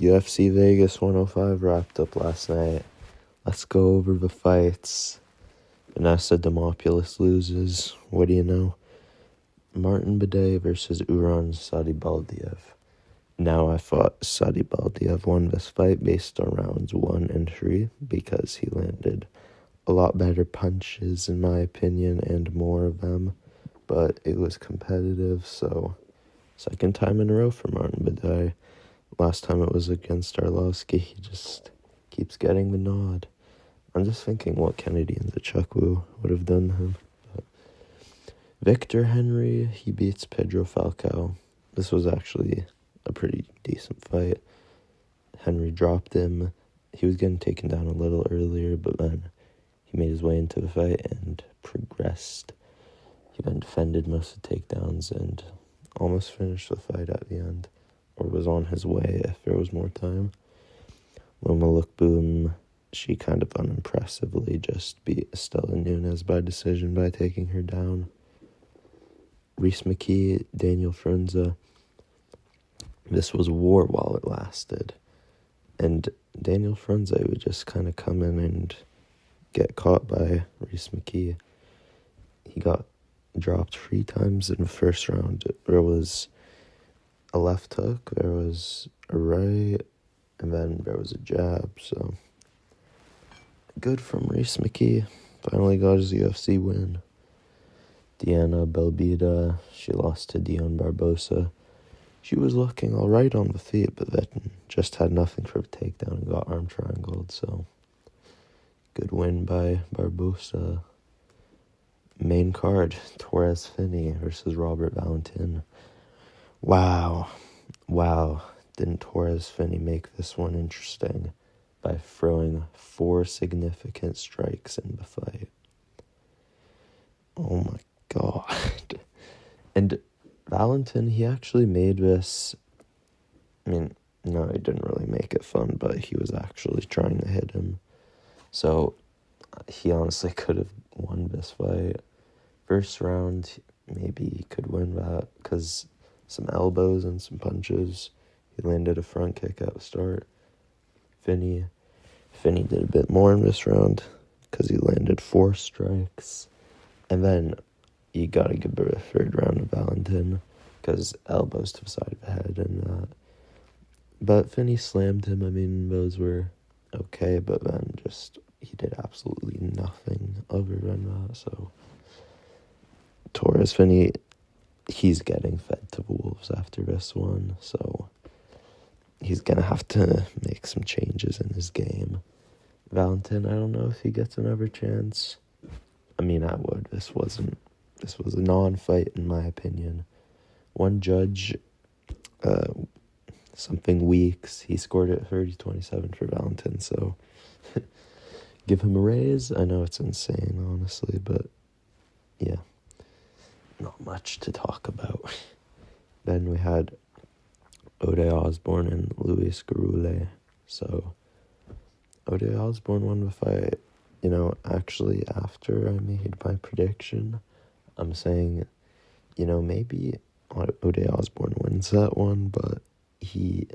UFC Vegas 105 wrapped up last night. Let's go over the fights. Vanessa Demopoulos loses. What do you know? Martin Bidet versus Uran Sadibaldiev. Now I thought Sadibaldiev won this fight based on rounds 1 and 3 because he landed a lot better punches in my opinion and more of them. But it was competitive, so second time in a row for Martin Bidet. Last time it was against Arlovsky. He just keeps getting the nod. I'm just thinking what Kennedy and Zachukwu would have done to him. But Victor Henry, he beats Pedro Falcao. This was actually a pretty decent fight. Henry dropped him. He was getting taken down a little earlier, but then he made his way into the fight and progressed. He then defended most of the takedowns and almost finished the fight at the end, or was on his way if there was more time. Loma Lookboom, she kind of unimpressively just beat Estela Nunes by decision by taking her down. Reese McKee, Daniel Frunze. This was war while it lasted. And Daniel Frunze would just kind of come in and get caught by Reese McKee. He got dropped 3 times in the first round. There was a left hook, there was a right, and then there was a jab. So good from Reese McKee. Finally got his UFC win. Diana Belbida, she lost to Dion Barbosa. She was looking all right on the feet, but then just had nothing for a takedown and got arm triangled. So good win by Barbosa. Main card, Torres Finney versus Robert Valentin. Wow. Didn't Torres Finney make this one interesting by throwing 4 significant strikes in the fight? Oh my god. And Valentin, he actually made this, no, he didn't really make it fun, but he was actually trying to hit him. So he honestly could have won this fight. First round, maybe he could win that because some elbows and some punches. He landed a front kick at the start. Finney did a bit more in this round because he landed 4 strikes. And then you gotta give the third round to Valentin because elbows to the side of the head and that. But Finney slammed him. Those were okay, but then just he did absolutely nothing other than that. So Torres Finney, he's getting fed to the wolves after this one, so he's gonna have to make some changes in his game. Valentin, I don't know if he gets another chance. I would. This was a non-fight in my opinion. One judge, something Weeks, he scored it 30-27 for Valentin, so give him a raise. I know it's insane, honestly, but yeah, not much to talk about. Then we had Ode Osborne and Luis Garule. So Ode Osborne won the fight. Actually, after I made my prediction, I'm saying, maybe Ode Osborne wins that one, but he's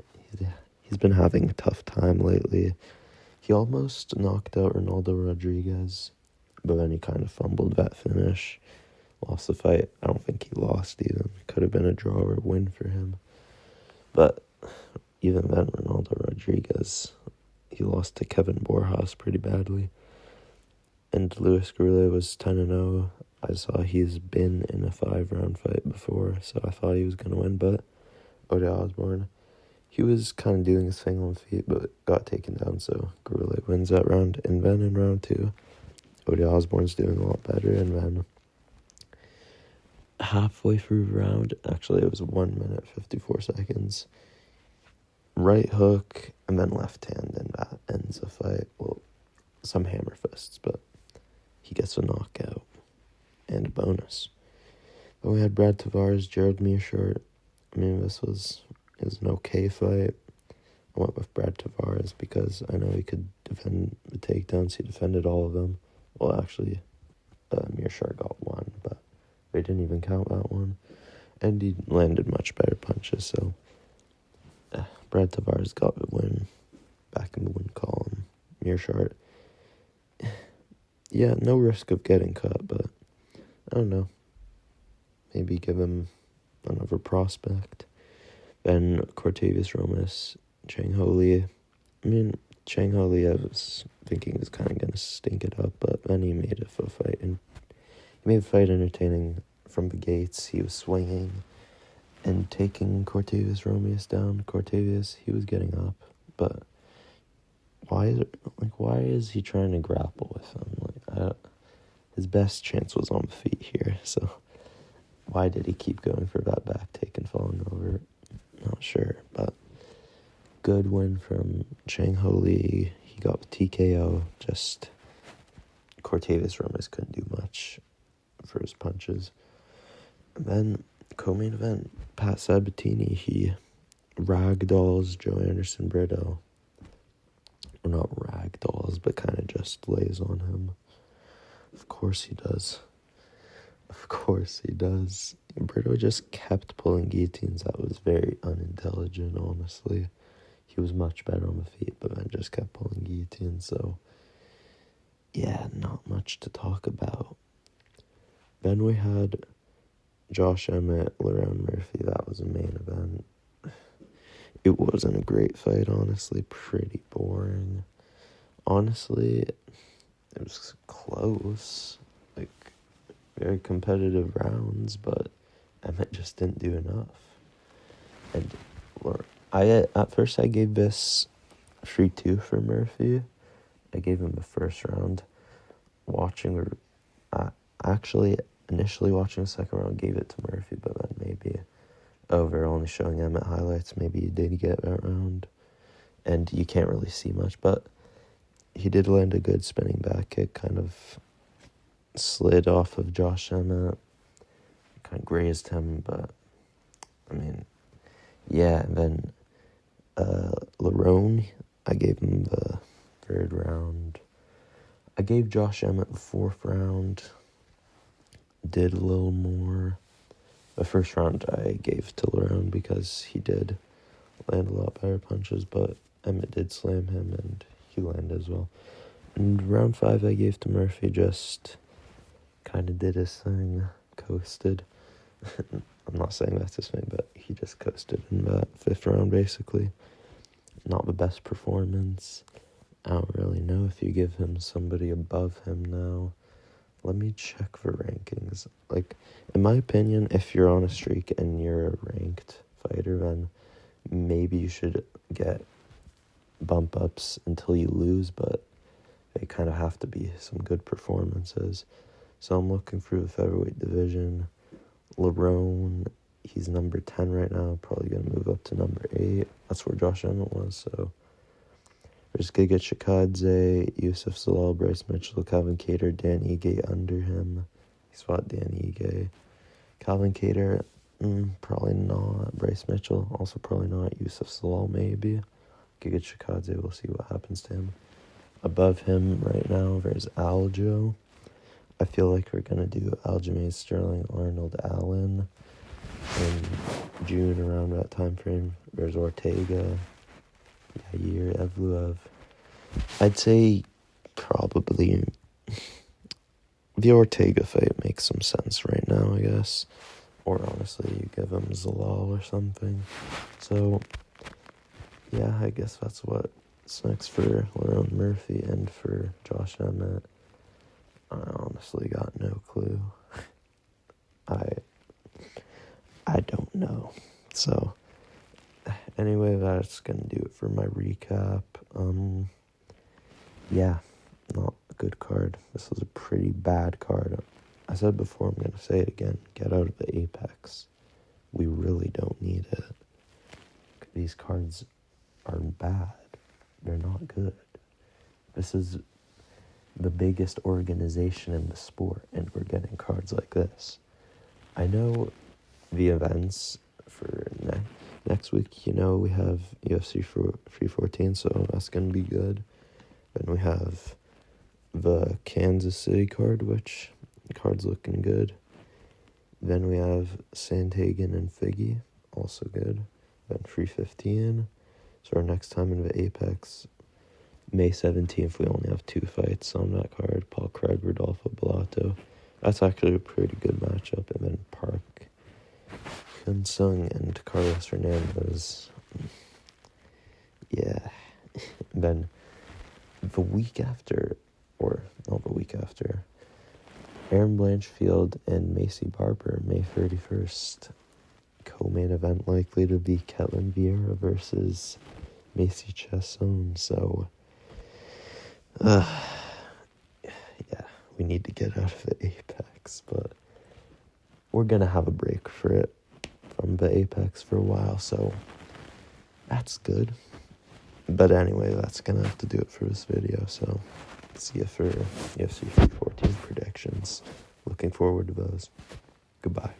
been having a tough time lately. He almost knocked out Ronaldo Rodriguez, but then he kind of fumbled that finish. Lost the fight. I don't think he lost even. Could have been a draw or a win for him. But even then, Ronaldo Rodriguez, he lost to Kevin Borjas pretty badly. And Luis Garule was 10-0. I saw he's been in a 5-round fight before, so I thought he was going to win. But Ode Osborne, he was kind of doing his thing on the feet, but got taken down, so Garule wins that round. And then in round 2, Ode Osborne's doing a lot better, and then halfway through the round, actually it was 1 minute, 54 seconds, right hook, and then left hand, and that ends the fight. Well, some hammer fists, but he gets a knockout and a bonus. Then we had Brad Tavares, Gerald Meerschaert. This was an okay fight. I went with Brad Tavares because I know he could defend the takedowns. He defended all of them. Well, actually, Meerschaert got 1, but they didn't even count that one. And he landed much better punches, so Brad Tavares got the win back in the win column. Mearshart. Yeah, no risk of getting cut, but I don't know. Maybe give him another prospect. Then Cortavius Romas, Chang Ho Lee. I mean, Chang Ho Lee, I was thinking was kind of going to stink it up, but then he made a fight, and he made the fight entertaining from the gates. He was swinging and taking Cortavius Romas down. Cortavius, he was getting up, but why is he trying to grapple with him? His best chance was on the feet here, so why did he keep going for that back take and falling over? Not sure, but good win from Chang Ho Lee. He got the TKO. Just Cortavius Romas couldn't do much for his punches. And then co-main event, Pat Sabatini, he ragdolls Joe Anderson Brito. Or not ragdolls, but kind of just lays on him. Of course he does. Brito just kept pulling guillotines. That was very unintelligent, honestly. He was much better on the feet, but then just kept pulling guillotines. So, yeah, not much to talk about. Then we had Josh Emmett, Lerone Murphy. That was a main event. It wasn't a great fight, honestly. Pretty boring. Honestly, it was close. Like, very competitive rounds, but Emmett just didn't do enough. And at first I gave this 3-2 for Murphy. I gave him the first round. Initially watching the second round, gave it to Murphy, but then maybe over only showing Emmett highlights, maybe he did get that round. And you can't really see much, but he did land a good spinning back kick, kind of slid off of Josh Emmett, kind of grazed him, but, I mean, yeah, and then Lerone, I gave him the third round. I gave Josh Emmett the fourth round, did a little more. The first round I gave to Lerone because he did land a lot better punches, but Emmett did slam him, and he landed as well. And round 5 I gave to Murphy, just kind of did his thing, coasted. I'm not saying that's his thing, but he just coasted in that 5th round, basically. Not the best performance. I don't really know if you give him somebody above him now. Let me check for rankings. Like, in my opinion, if you're on a streak and you're a ranked fighter, then maybe you should get bump ups until you lose, but they kind of have to be some good performances. So I'm looking through the featherweight division. Lerone, he's number 10 right now, probably going to move up to number 8. That's where Josh Emmett was, so there's Giga Chikadze, Yusuf Zalal, Bryce Mitchell, Calvin Kattar, Dan Ige under him. He fought Dan Ige. Calvin Kattar, probably not. Bryce Mitchell, also probably not. Yusuf Zalal, maybe. Giga Chikadze, we'll see what happens to him. Above him right now, there's Aljo. I feel like we're going to do Aljamain Sterling, Arnold Allen in June, around that time frame. There's Ortega, Yair Evluev. I'd say probably the Ortega fight makes some sense right now, I guess. Or honestly, you give him Zalal or something. So, yeah, I guess that's what's next for Lerone Murphy and for Josh Emmett. I honestly got no clue. I don't know. So, anyway, that's gonna do it for my recap. Yeah, not a good card. This was a pretty bad card. I said before, I'm gonna say it again. Get out of the Apex. We really don't need it. These cards are bad. They're not good. This is the biggest organization in the sport, and we're getting cards like this. I know the events for next week, we have UFC 314, so that's going to be good. Then we have the Kansas City card, which the card's looking good. Then we have Sandhagen and Figgy, also good. Then 315. So our next time in the Apex, May 17th, we only have 2 fights on that card. Paul Craig, Rodolfo Bellato. That's actually a pretty good matchup. And then Park Hyun-sung and Carlos Hernandez. Yeah. And then the week after, or not the week after, Aaron Blanchfield and Macy Barber, May 31st. Co-main event likely to be Ketlin Vieira versus Macy Chasson. So, yeah, we need to get out of the Apex, but we're going to have a break from the Apex for a while, so that's good. But anyway, that's going to have to do it for this video, so see you for UFC 314 predictions. Looking forward to those. Goodbye.